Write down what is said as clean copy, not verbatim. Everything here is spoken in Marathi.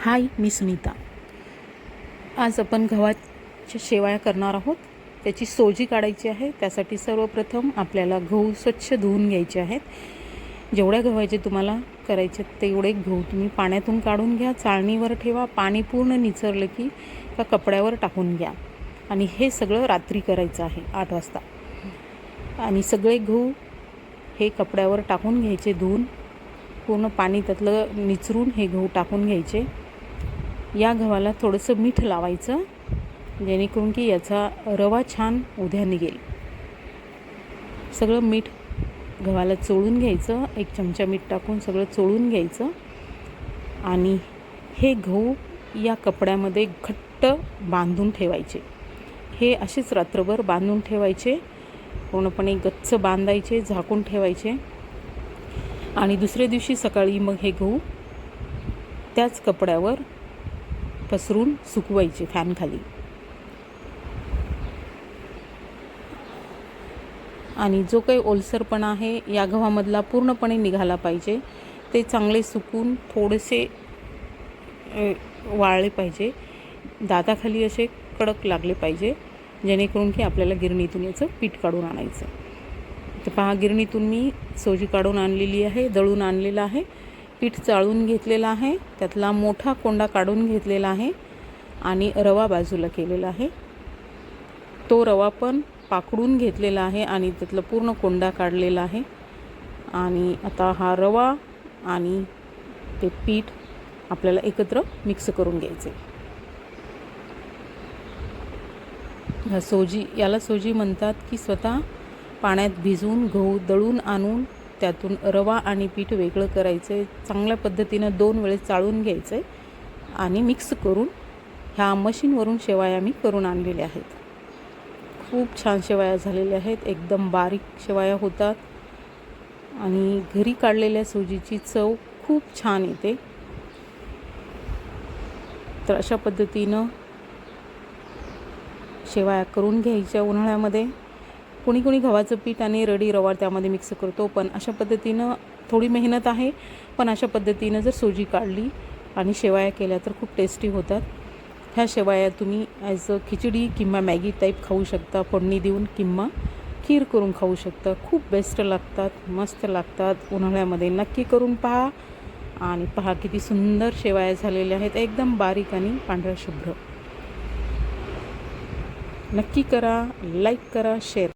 हाय, मी सुनीता। आज आपण गव्हाच्या शेवया करणार आहोत। त्याची सोजी काढायची आहे। त्यासाठी सर्वप्रथम आपल्याला गहू स्वच्छ धुवून घ्यायचे आहेत। जेवढ्या गव्हाचे तुम्हाला करायचे तेवढे गहू तुम्ही पाण्यातून काढून घ्या, चाळणीवर ठेवा। पाणी पूर्ण निचरलं की त्या कपड्यावर टाकून घ्या आणि हे सगळं रात्री करायचं आहे 8 वाजता। आणि सगळे गहू हे कपड्यावर टाकून घ्यायचे, धुवून पूर्ण पाणी त्यातलं निचरून हे गहू टाकून घ्यायचे। या गव्हाला थोडंसं मीठ लावायचं, जेणेकरून की याचा रवा छान उद्या निघेल। सगळं मीठ गव्हाला चोळून घ्यायचं, 1 चमचा मीठ टाकून सगळं चोळून घ्यायचं आणि हे गहू या कपड्यामध्ये घट्ट बांधून ठेवायचे। हे असेच रात्रभर बांधून ठेवायचे, पूर्णपणे गच्च बांधायचे, झाकून ठेवायचे आणि दुसऱ्या दिवशी सकाळी मग हे गहू त्याच कपड्यावर पसरून सुकवायचे फॅनखाली। आणि जो काही ओलसरपणा आहे या गव्हामधला पूर्णपणे निघाला पाहिजे। ते चांगले सुकून थोडेसे वाळले पाहिजे, दाताखाली असे कडक लागले पाहिजे, जेणेकरून की आपल्याला गिरणीतून याचं पीठ काढून आणायचं। तर पहा, गिरणीतून मी सोजी काढून आणलेली आहे, दळून आणलेलं आहे, पीठ चाळून घेतलेला आहे, त्यातला मोठा कोंडा काढून घेतलेला आहे आणि रवा बाजूला केलेला आहे। तो रवा पण पाकडून घेतलेला आहे आणि त्यातला पूर्ण कोंडा काढलेला आहे। आणि आता हा रवा आणि ते पीठ आपल्याला एकत्र मिक्स करून घ्यायचे। ह्या सोजी, याला सोजी म्हणतात की स्वतः पाण्यात भिजवून गहू दळून आणून त्यातून रवा आणि पीठ वेगळं करायचं आहे। चांगल्या पद्धतीनं 2 वेळेस चाळून घ्यायचं आहे आणि मिक्स करून ह्या मशीनवरून शेवया मी करून आणलेल्या आहेत। खूप छान शेवया झालेल्या आहेत, एकदम बारीक शेवया होतात आणि घरी काढलेल्या सोजीची चव खूप छान येते। तर अशा पद्धतीनं शेवया करून घ्यायच्या उन्हाळ्यामध्ये। कोणी कोणी गव्हाचं पीठ आणि रडी रवा त्यामध्ये मिक्स करतो, पण अशा पद्धतीनं थोडी मेहनत आहे, पण अशा पद्धतीनं जर सोजी काढली आणि शेवया केल्या तर खूप टेस्टी होतात। ह्या शेवया तुम्ही ॲज अ खिचडी किंवा मॅगी टाईप खाऊ शकता, फोडणी देऊन, किंवा खीर करून खाऊ शकता। खूप बेस्ट लागतात, मस्त लागतात। उन्हाळ्यामध्ये नक्की करून पहा आणि पहा किती सुंदर शेवया झालेल्या आहेत, एकदम बारीक आणि पांढऱ्या शुभ्र। नक्की करा, लाईक करा, शेअर